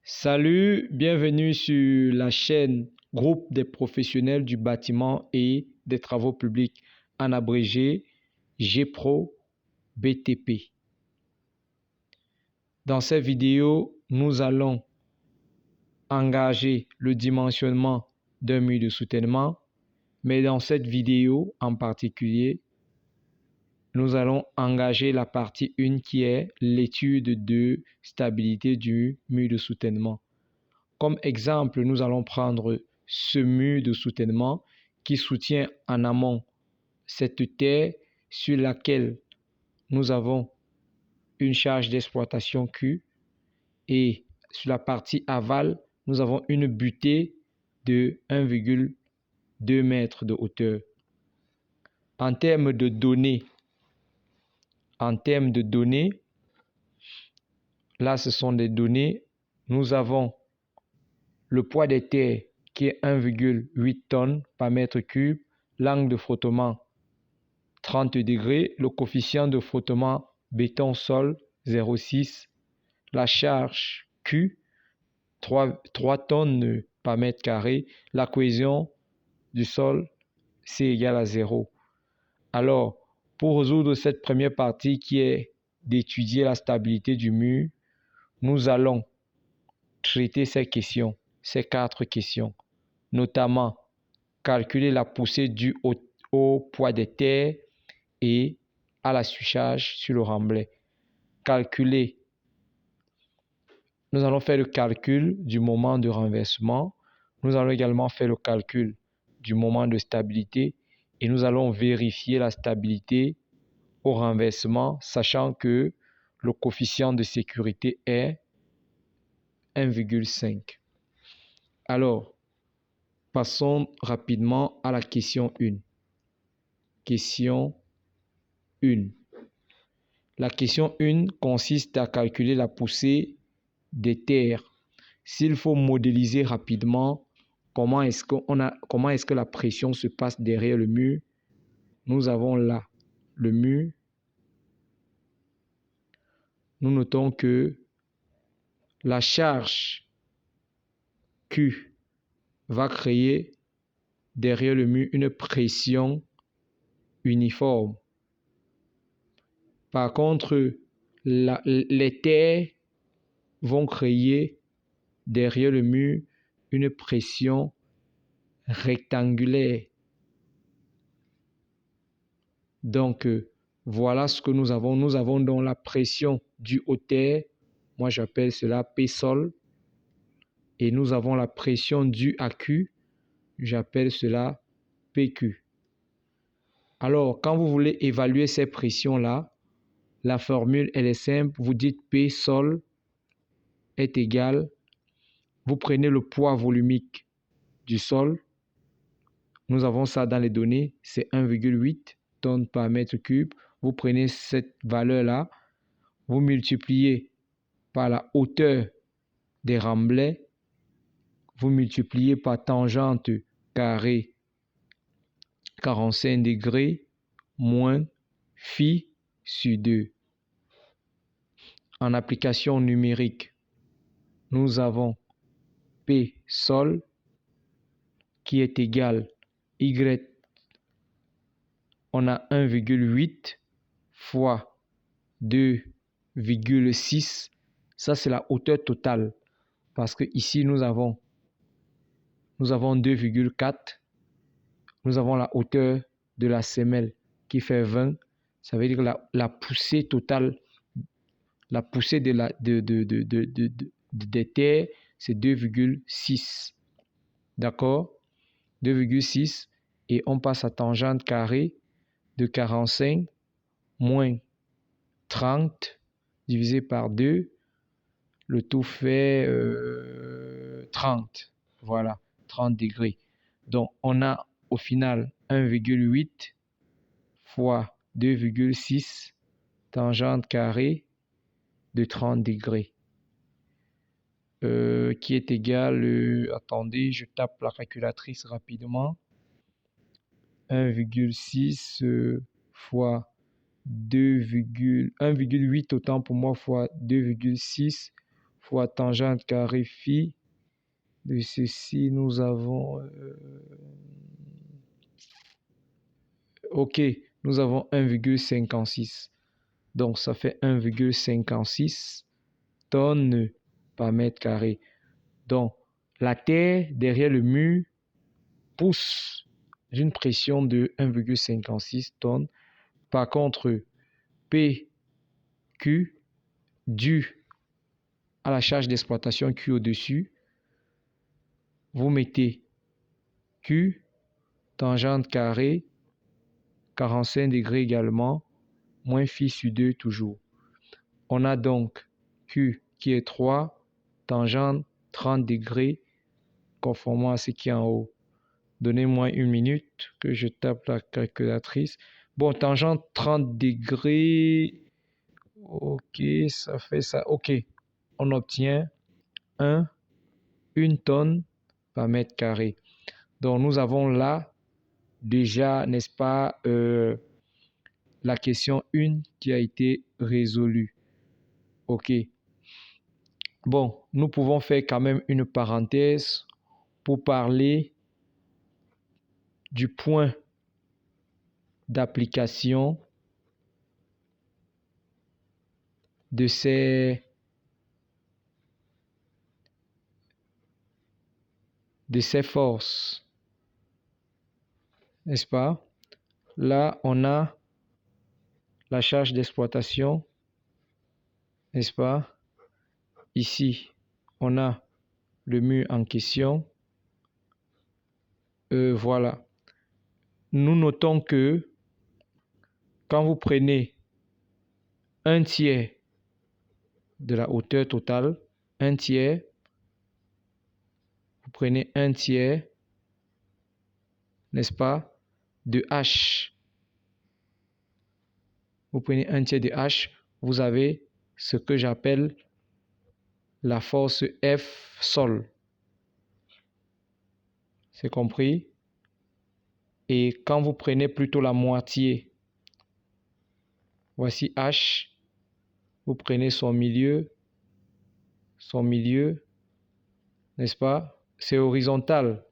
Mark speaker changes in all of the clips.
Speaker 1: Salut, bienvenue sur la chaîne Groupe des professionnels du bâtiment et des travaux publics, en abrégé GPRO BTP. Dans cette vidéo, nous allons engager le dimensionnement d'un mur de soutènement, mais dans cette vidéo en particulier, nous allons engager la partie 1 qui est l'étude de stabilité du mur de soutènement. Comme exemple, nous allons prendre ce mur de soutènement qui soutient en amont cette terre sur laquelle nous avons une charge d'exploitation Q et sur la partie aval, nous avons une butée de 1,2 m de hauteur. En termes de données, là ce sont des données, nous avons le poids des terres qui est 1,8 tonnes par mètre cube, l'angle de frottement 30 degrés, le coefficient de frottement béton-sol 0,6, la charge Q 3 tonnes par mètre carré, la cohésion du sol c'est égal à 0. Alors, pour résoudre cette première partie qui est d'étudier la stabilité du mur, nous allons traiter ces questions. Ces 4 questions, notamment calculer la poussée due au poids des terres et à la surcharge sur le remblai. Nous allons faire le calcul du moment de renversement. Nous allons également faire le calcul du moment de stabilité et nous allons vérifier la stabilité au renversement, sachant que le coefficient de sécurité est 1,5. Alors, passons rapidement à la question 1. Question 1. La question 1 consiste à calculer la poussée des terres. S'il faut modéliser rapidement comment est-ce que la pression se passe derrière le mur, nous avons là le mur. Nous notons que la charge Q va créer derrière le mur une pression uniforme. Par contre, les terres vont créer derrière le mur une pression rectangulaire. Donc, voilà ce que nous avons. Nous avons donc la pression due aux terres. Moi, j'appelle cela P sol. Et nous avons la pression due à Q. J'appelle cela PQ. Alors, quand vous voulez évaluer ces pressions-là, la formule, elle est simple. Vous dites P sol est égal. Vous prenez le poids volumique du sol. Nous avons ça dans les données. C'est 1,8 tonnes par mètre cube. Vous prenez cette valeur-là. Vous multipliez par la hauteur des remblais. Vous multipliez par tangente carré 45 degrés moins phi sur 2. En application numérique, nous avons P sol qui est égal Y. On a 1,8 fois 2,6. Ça, c'est la hauteur totale. Parce que ici, nous avons 2,4. Nous avons la hauteur de la semelle qui fait 20. Ça veut dire que la poussée totale, la poussée des terres, c'est 2,6. D'accord? 2,6. Et on passe à tangente carrée de 45 moins 30 divisé par 2. Le tout fait 30. Voilà, 30 degrés. Donc, on a au final 1,8 fois 2,6 tangente carrée de 30 degrés. Qui est égal, attendez, je tape la calculatrice rapidement. 1,6 fois 1,8 autant pour moi fois 2,6 fois tangente carré phi de ceci, nous avons... ok, nous avons 1,56. Donc, ça fait 1,56 tonnes par mètre carré. Donc, la terre derrière le mur pousse d'une pression de 1,56 tonnes. Par contre, PQ, dû à la charge d'exploitation Q au-dessus, vous mettez Q, tangente carré, 45 degrés également, moins phi sur 2 toujours. On a donc Q qui est 3, tangente 30 degrés, conformément à ce qui est en haut. Donnez-moi une minute que je tape la calculatrice. Bon, tangente 30 degrés. Ok, ça fait ça. Ok, on obtient 1 tonne par mètre carré. Donc, nous avons là déjà, n'est-ce pas, la question 1 qui a été résolue. Ok. Bon, nous pouvons faire quand même une parenthèse pour parler du point d'application de ces forces, n'est-ce pas? Là, on a la charge d'exploitation, n'est-ce pas? Ici, on a le mur en question. Voilà. Nous notons que quand vous prenez un tiers de la hauteur totale, un tiers, vous prenez un tiers, n'est-ce pas, de H. Vous prenez un tiers de H, vous avez ce que j'appelle la force F sol. C'est compris? Et quand vous prenez plutôt la moitié, voici H, vous prenez son milieu, n'est-ce pas? C'est horizontal.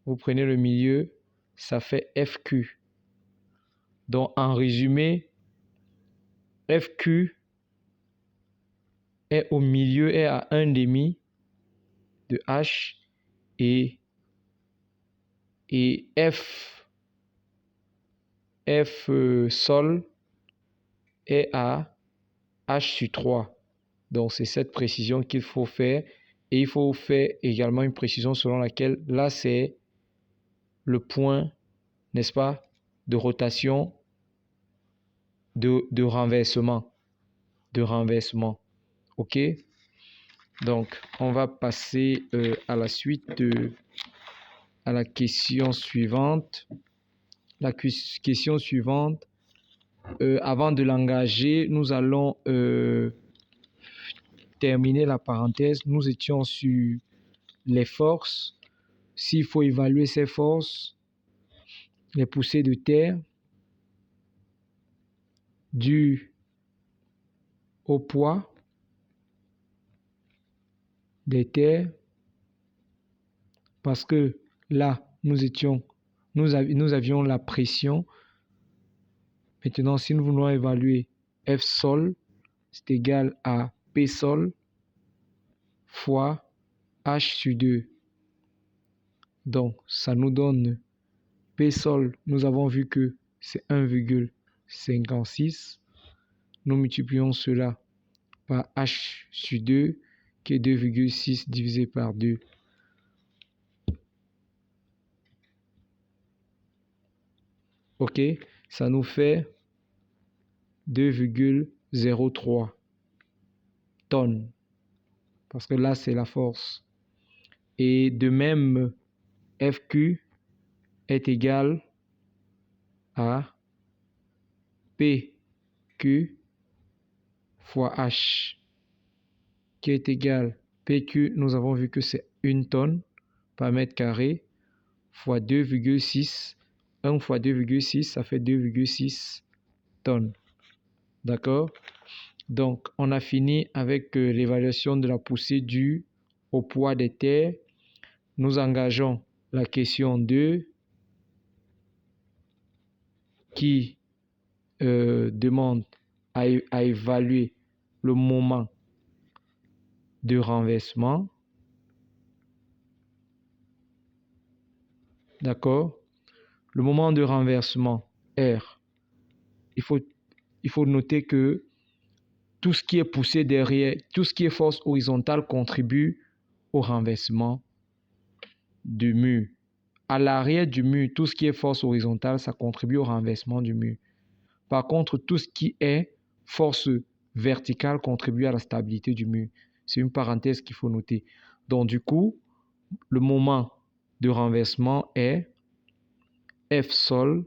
Speaker 1: Vous prenez le milieu, ça fait FQ. Donc, en résumé, FQ est au milieu, est à 1,5 de H et F sol est à H sur 3. Donc, c'est cette précision qu'il faut faire. Et il faut faire également une précision selon laquelle, là, c'est le point, n'est-ce pas, de rotation, de renversement. OK? Donc, on va passer à la suite, à la question suivante. La question suivante, avant de l'engager, nous allons terminer la parenthèse. Nous étions sur les forces. S'il faut évaluer ces forces, les poussées de terre dues au poids des terres, parce que là, nous avions la pression. Maintenant, si nous voulons évaluer F sol, c'est égal à P sol fois H sur 2. Donc, ça nous donne P sol, nous avons vu que c'est 1,56. Nous multiplions cela par H sur 2, qui est 2,6 divisé par 2. OK, ça nous fait 2,03 tonnes. Parce que là, c'est la force. Et de même, FQ est égal à PQ fois H, qui est égal, PQ, nous avons vu que c'est 1 tonne par mètre carré, fois 2,6. 1 fois 2,6, ça fait 2,6 tonnes. D'accord? Donc, on a fini avec l'évaluation de la poussée due au poids des terres. Nous engageons la question 2 qui demande à évaluer le moment de renversement. D'accord? Le moment de renversement, R. Il faut noter que tout ce qui est poussé derrière, tout ce qui est force horizontale contribue au renversement du mur. À l'arrière du mur, tout ce qui est force horizontale, ça contribue au renversement du mur. Par contre, tout ce qui est force verticale contribue à la stabilité du mur. C'est une parenthèse qu'il faut noter. Donc, du coup, le moment de renversement est F sol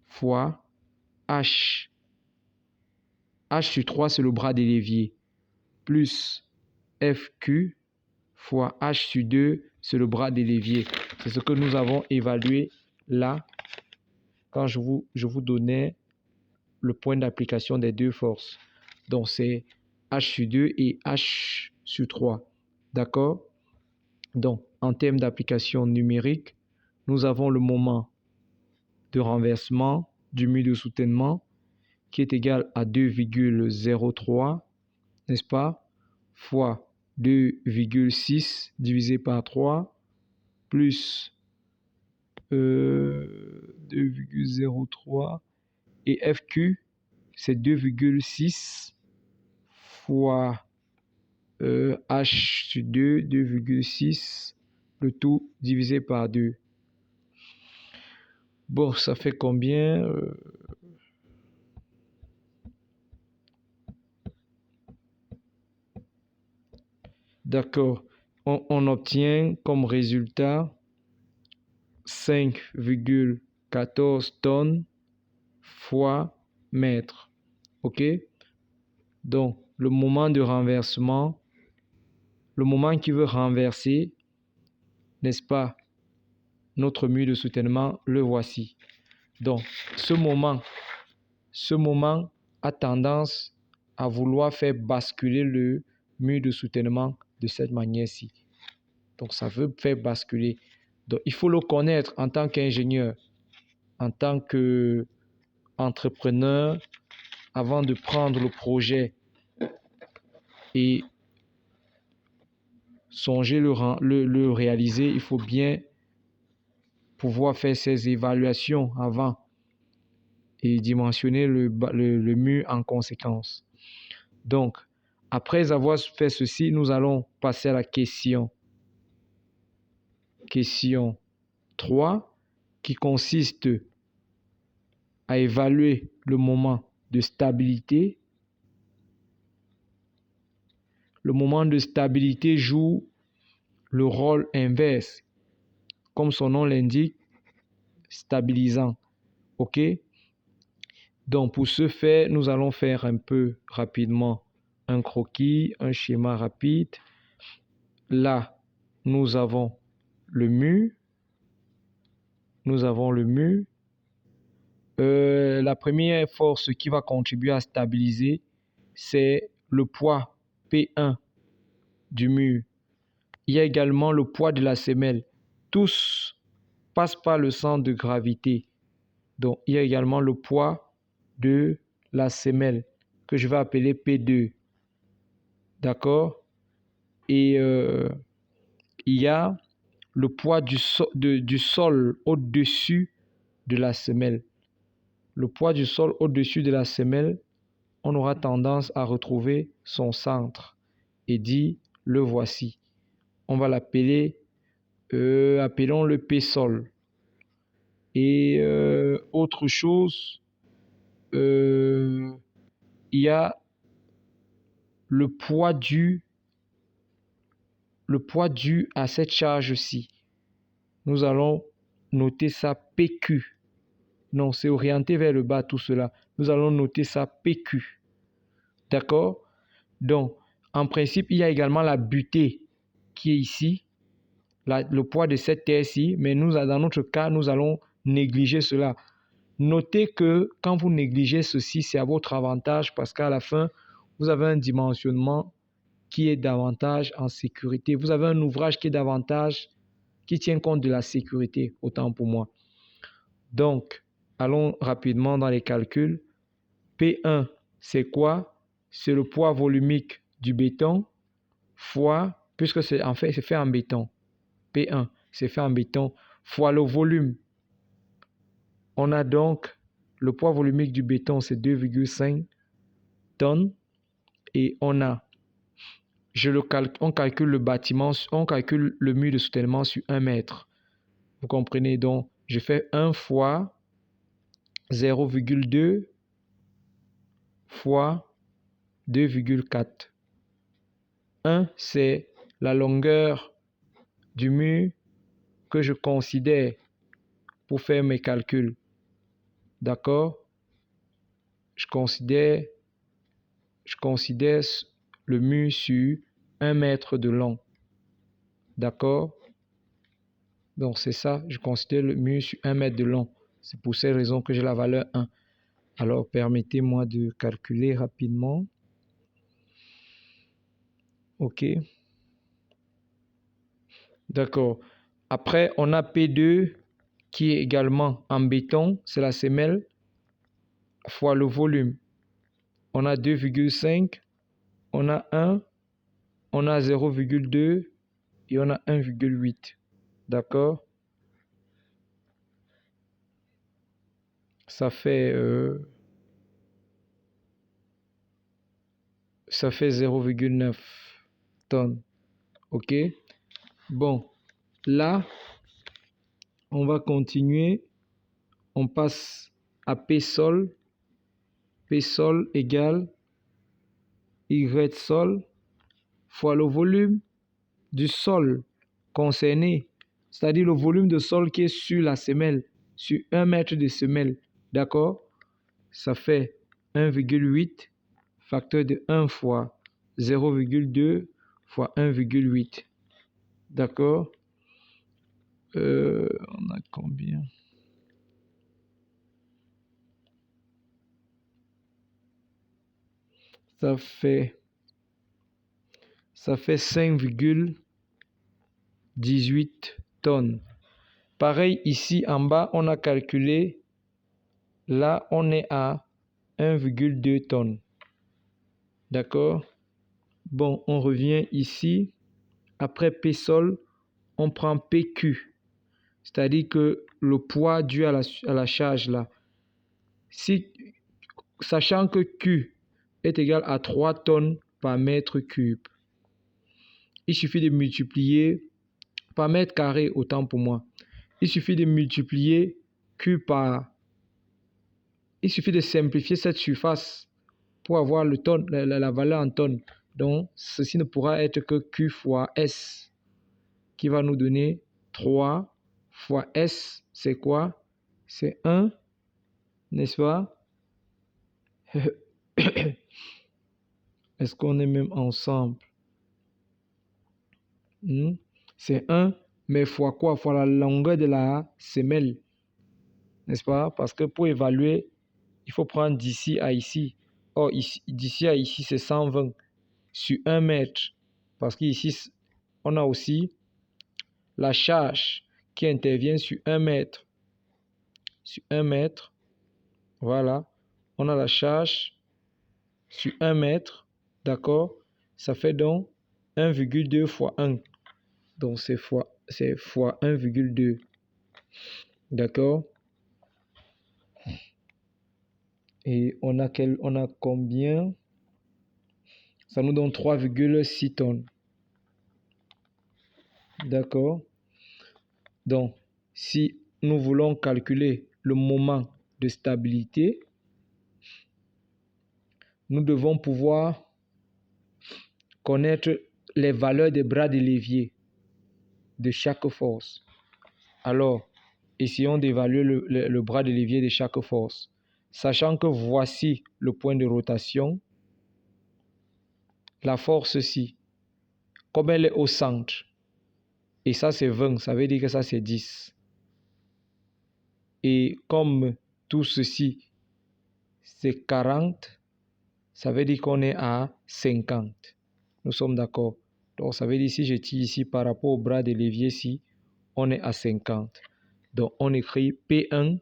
Speaker 1: fois H. H sur 3, c'est le bras de l'évier, plus FQ fois H sur 2, c'est le bras de l'évier. C'est ce que nous avons évalué là, quand je vous donnais le point d'application des deux forces. Donc, c'est H sur 2 et H sur 3. D'accord? Donc, en termes d'application numérique, nous avons le moment de renversement du mur de soutènement qui est égal à 2,03, n'est-ce pas, fois 2,6 divisé par 3 plus 2,03 et FQ, c'est 2,6 fois H sur 2, 2,6, le tout divisé par 2. Bon, ça fait combien? D'accord. On obtient comme résultat 5,14 tonnes fois mètre. OK? Donc, le moment de renversement, le moment qui veut renverser, n'est-ce pas, notre mur de soutènement, le voici. Donc, ce moment a tendance à vouloir faire basculer le mur de soutènement de cette manière-ci. Donc, ça veut faire basculer. Donc, il faut le connaître en tant qu'ingénieur, en tant qu'entrepreneur, avant de prendre le projet et songer le réaliser. Il faut bien pouvoir faire ces évaluations avant et dimensionner le mur en conséquence. Donc, après avoir fait ceci, nous allons passer à la question 3 qui consiste à évaluer le moment de stabilité. Le moment de stabilité joue le rôle inverse, comme son nom l'indique, stabilisant. OK? Donc, pour ce faire, nous allons faire un peu rapidement un croquis, un schéma rapide. Là, nous avons le mur. La première force qui va contribuer à stabiliser, c'est le poids P1 du mur. Il y a également le poids de la semelle. Tous passent par le centre de gravité. Donc, il y a également le poids de la semelle que je vais appeler P2. D'accord? Et il y a le poids du sol au-dessus de la semelle. Le poids du sol au-dessus de la semelle, on aura tendance à retrouver son centre et dit, le voici. On va l'appeler, appelons-le P-sol. Et autre chose, il y a le poids dû à cette charge-ci. Nous allons noter ça PQ. Non, c'est orienté vers le bas tout cela. Nous allons noter ça PQ. D'accord? Donc, en principe, il y a également la butée qui est ici, le poids de cette terre-ci, mais dans notre cas, nous allons négliger cela. Notez que quand vous négligez ceci, c'est à votre avantage parce qu'à la fin, vous avez un dimensionnement qui est davantage en sécurité. Vous avez un ouvrage qui est davantage, qui tient compte de la sécurité, autant pour moi. Donc, allons rapidement dans les calculs. P1, c'est quoi? C'est le poids volumique du béton fois, puisque c'est en fait, c'est fait en béton. P1, c'est fait en béton, fois le volume. On a donc le poids volumique du béton, c'est 2,5 tonnes. Et on calcule le bâtiment, on calcule le mur de soutènement sur 1 mètre. Vous comprenez? Donc, je fais 1 fois 0,2 fois 2,4. 1, c'est la longueur du mur que je considère pour faire mes calculs. D'accord? Je considère le mur sur 1 mètre de long. D'accord? Donc, c'est ça, je considère le mur sur 1 mètre de long. C'est pour cette raison que j'ai la valeur 1. Alors, permettez-moi de calculer rapidement. OK. D'accord. Après, on a P2 qui est également en béton. C'est la semelle fois le volume. On a 2,5. On a 1. On a 0,2. Et on a 1,8. D'accord? Ça fait 0,9 tonnes. OK? Bon, là, on va continuer. On passe à P sol. P sol égale Y sol fois le volume du sol concerné, c'est-à-dire le volume de sol qui est sur la semelle, sur 1 mètre de semelle. D'accord? Ça fait 1,8 facteur de 1 fois 0,2 fois 1,8. D'accord? On a combien? Ça fait 5,18 tonnes. Pareil, ici en bas, on a calculé. Là, on est à 1,2 tonnes. D'accord? Bon, on revient ici. Après P sol, on prend PQ. C'est-à-dire que le poids dû à la charge là. Sachant que Q est égal à 3 tonnes par mètre cube. Il suffit de multiplier par mètre carré, autant pour moi. Il suffit de multiplier Q par... Il suffit de simplifier cette surface pour avoir le tonne, la valeur en tonnes. Donc, ceci ne pourra être que Q fois S, qui va nous donner 3 fois S, c'est quoi? C'est 1, n'est-ce pas? Est-ce qu'on est même ensemble? C'est 1, mais fois quoi? Fois la longueur de la semelle, n'est-ce pas? Parce que pour évaluer, il faut prendre d'ici à ici. Or, d'ici à ici, c'est 120 sur 1 mètre. Parce qu'ici, on a aussi la charge qui intervient sur 1 mètre. Sur 1 mètre, voilà. On a la charge sur 1 mètre, d'accord? Ça fait donc 1,2 fois 1. Donc, c'est fois 1,2. D'accord? Et on a combien? Ça nous donne 3,6 tonnes. D'accord? Donc, si nous voulons calculer le moment de stabilité, nous devons pouvoir connaître les valeurs des bras de levier de chaque force. Alors, essayons d'évaluer le bras de levier de chaque force. Sachant que voici le point de rotation, la force-ci, comme elle est au centre, et ça c'est 20, ça veut dire que ça c'est 10. Et comme tout ceci c'est 40, ça veut dire qu'on est à 50. Nous sommes d'accord. Donc, ça veut dire si je tire ici par rapport au bras de l'évier ici, on est à 50. Donc, on écrit P1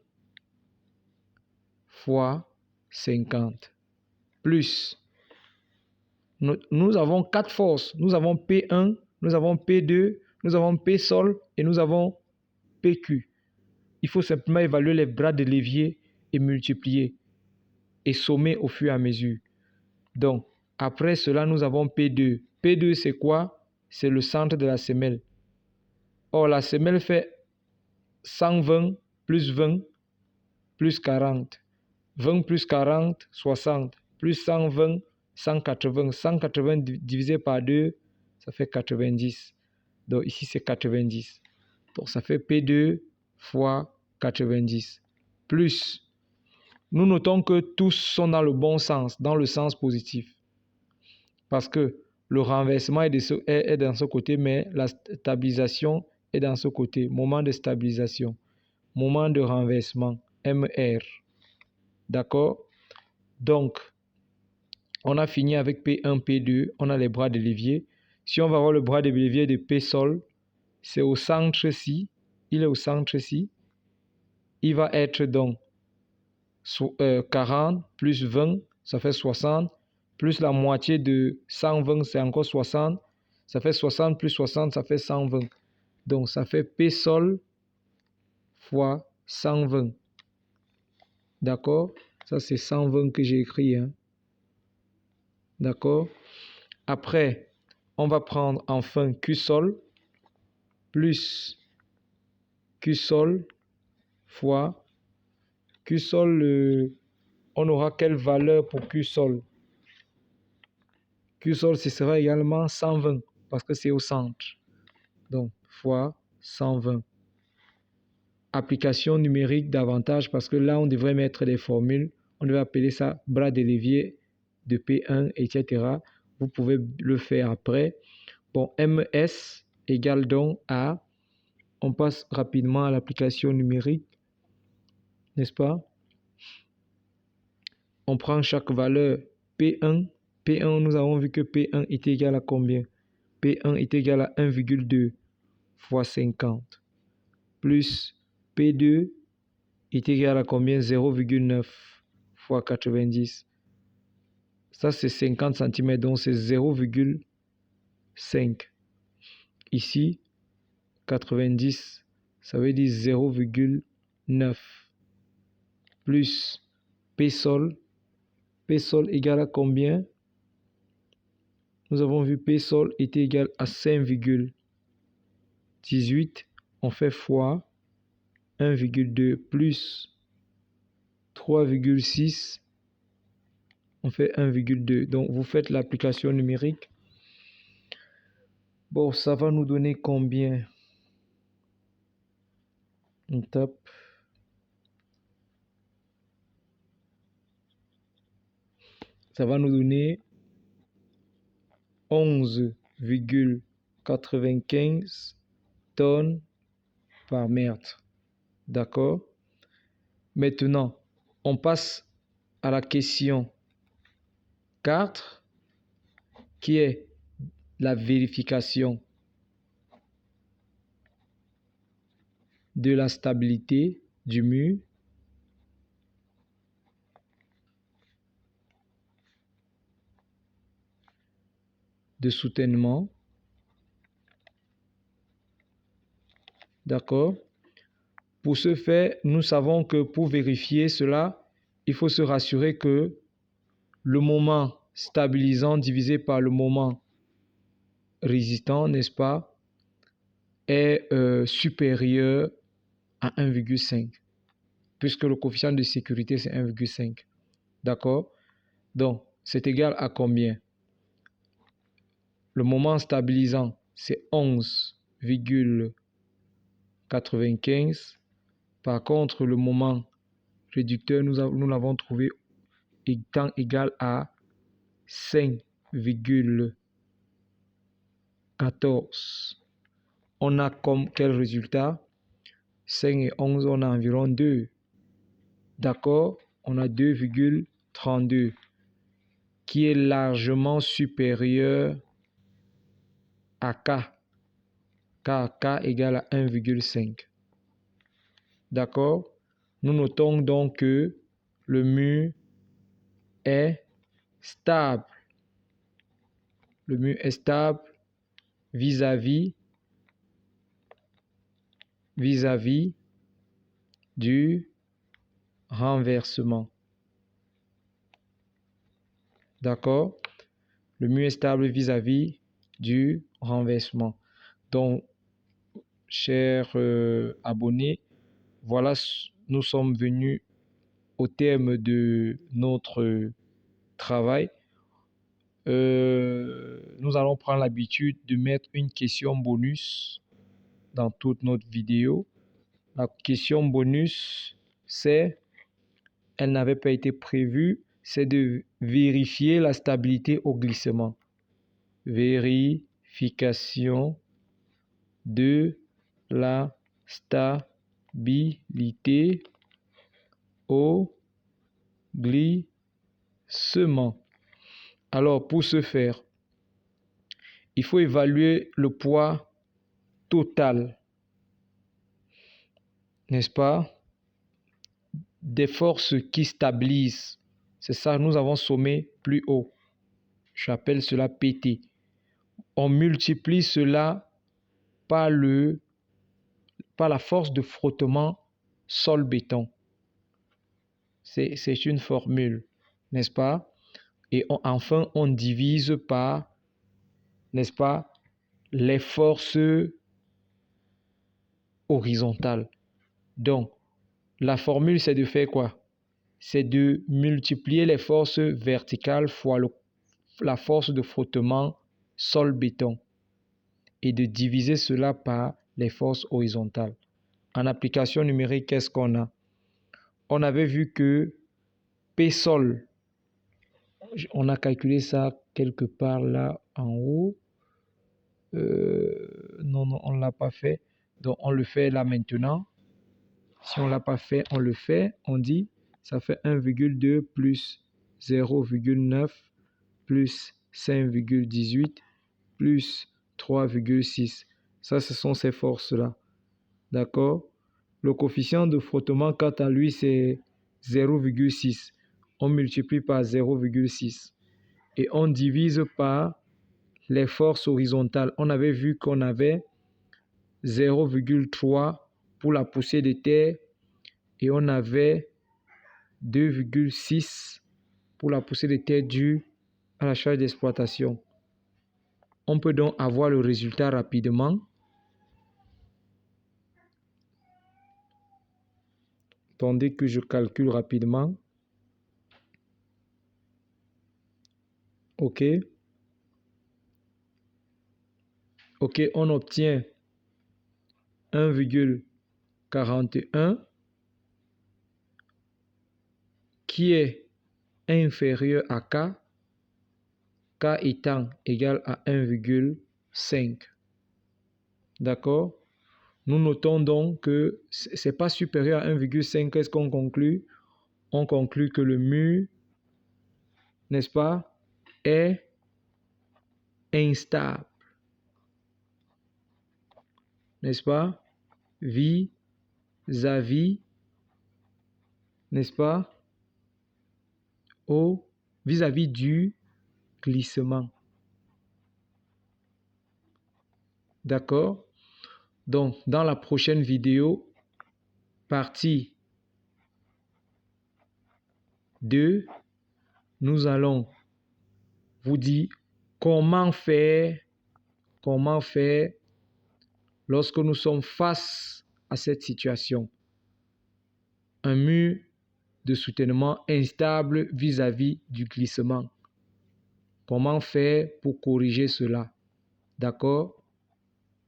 Speaker 1: fois 50 plus. Nous avons 4 forces. Nous avons P1, nous avons P2, nous avons P sol et nous avons PQ. Il faut simplement évaluer les bras de l'évier et multiplier et sommer au fur et à mesure. Donc, après cela, nous avons P2. P2, c'est quoi? C'est le centre de la semelle. Or, la semelle fait 120 plus 20 plus 40. 20 plus 40, 60. Plus 120, 180. 180 divisé par 2, ça fait 90. Donc, ici, c'est 90. Donc, ça fait P2 fois 90. Plus, nous notons que tous sont dans le bon sens, dans le sens positif. Parce que le renversement est dans ce côté, mais la stabilisation est dans ce côté. Moment de stabilisation. Moment de renversement. MR. D'accord? Donc, on a fini avec P1, P2. On a les bras de l'évier. Si on va voir le bras de l'évier de P sol, c'est au centre-ci. Il est au centre-ci. Il va être donc 40 plus 20, ça fait 60. Plus la moitié de 120, c'est encore 60. Ça fait 60 plus 60, ça fait 120. Donc, ça fait P sol fois 120. D'accord? Ça, c'est 120 que j'ai écrit. Hein? D'accord? Après, on va prendre enfin Q sol plus Q sol fois Q sol. On aura quelle valeur pour Q sol? Q sol, ce sera également 120 parce que c'est au centre. Donc, fois 120. Application numérique davantage parce que là, on devrait mettre des formules. On devrait appeler ça bras de l'évier de P1, etc. Vous pouvez le faire après. Bon, MS égale donc à... On passe rapidement à l'application numérique, n'est-ce pas? On prend chaque valeur P1. P1, nous avons vu que P1 est égal à combien? P1 est égal à 1,2 fois 50 plus P2 est égal à combien? 0,9 fois 90. Ça, c'est 50 cm, donc c'est 0,5. Ici, 90, ça veut dire 0,9 plus P sol. P sol égale à combien? Nous avons vu P sol est égal à 5,18. On fait fois 1,2 plus 3,6. On fait 1,2. Donc, vous faites l'application numérique. Bon, ça va nous donner combien? On tape. Ça va nous donner 11,95 tonnes par mètre. D'accord? Maintenant, on passe à la question 4 qui est la vérification de la stabilité du mur. De soutènement. D'accord? Pour ce faire, nous savons que pour vérifier cela, il faut se rassurer que le moment stabilisant divisé par le moment résistant, n'est-ce pas, est supérieur à 1,5, puisque le coefficient de sécurité, c'est 1,5. D'accord? Donc, c'est égal à combien? Le moment stabilisant, c'est 11,95. Par contre, le moment réducteur, nous l'avons trouvé étant égal à 5,14. On a comme quel résultat? 5 et 11, on a environ 2. D'accord? On a 2,32 qui est largement supérieur à K. K égale à 1,5. D'accord? Nous notons donc que le mur est stable. Le mur est stable vis-à-vis du renversement. D'accord? Le mur est stable vis-à-vis du renversement. Donc, chers abonnés, voilà, nous sommes venus au terme de notre travail. Nous allons prendre l'habitude de mettre une question bonus dans toute notre vidéo. La question bonus, elle n'avait pas été prévue, c'est de vérifier la stabilité au glissement. Vérification de la stabilité au glissement. Alors, pour ce faire, il faut évaluer le poids total, n'est-ce pas, des forces qui stabilisent. C'est ça, nous avons sommé plus haut. J'appelle cela PT. On multiplie cela par la force de frottement sol-béton. C'est une formule, n'est-ce pas? Et enfin, on divise par, n'est-ce pas, les forces horizontales. Donc, la formule, c'est de faire quoi? C'est de multiplier les forces verticales fois la force de frottement sol-béton et de diviser cela par les forces horizontales. En application numérique, qu'est-ce qu'on a? On avait vu que P sol, on a calculé ça quelque part là en haut. Non, on ne l'a pas fait. Donc, on le fait là maintenant. Si on ne l'a pas fait, on le fait. On dit, ça fait 1,2 plus 0,9 plus 5,18 plus 3,6. Ça, ce sont ces forces-là. D'accord? Le coefficient de frottement, quant à lui, c'est 0,6. On multiplie par 0,6. Et on divise par les forces horizontales. On avait vu qu'on avait 0,3 pour la poussée de terre et on avait 2,6 pour la poussée de terre due à la charge d'exploitation. On peut donc avoir le résultat rapidement. Attendez que je calcule rapidement. OK. OK, on obtient 1,41 qui est inférieur à K, K étant égal à 1,5. D'accord? Nous notons donc que ce n'est pas supérieur à 1,5. Qu'est-ce qu'on conclut? On conclut que le mur, n'est-ce pas, est instable. N'est-ce pas? Vis-à-vis, n'est-ce pas, vis-à-vis du glissement. D'accord? Donc, dans la prochaine vidéo, partie 2, nous allons vous dire comment faire lorsque nous sommes face à cette situation. Un mur de soutènement instable vis-à-vis du glissement. Comment faire pour corriger cela? D'accord?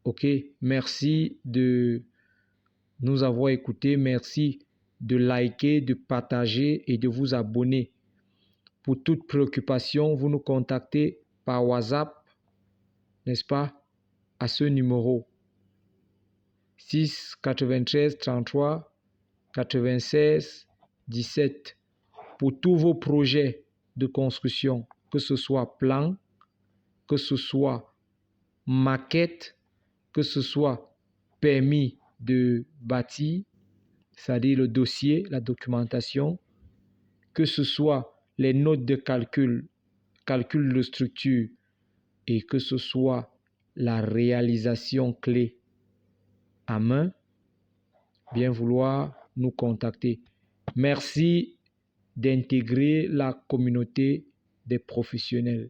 Speaker 1: Ok, merci de nous avoir écoutés. Merci de liker, de partager et de vous abonner. Pour toute préoccupation, vous nous contactez par WhatsApp, n'est-ce pas, à ce numéro 6 93 33 96 17 pour tous vos projets de construction. que ce soit plan, que ce soit maquette, que ce soit permis de bâtir, c'est-à-dire le dossier, la documentation, que ce soit les notes de calcul, calcul de structure, et que ce soit la réalisation clé à main, bien vouloir nous contacter. Merci d'intégrer la communauté des professionnels.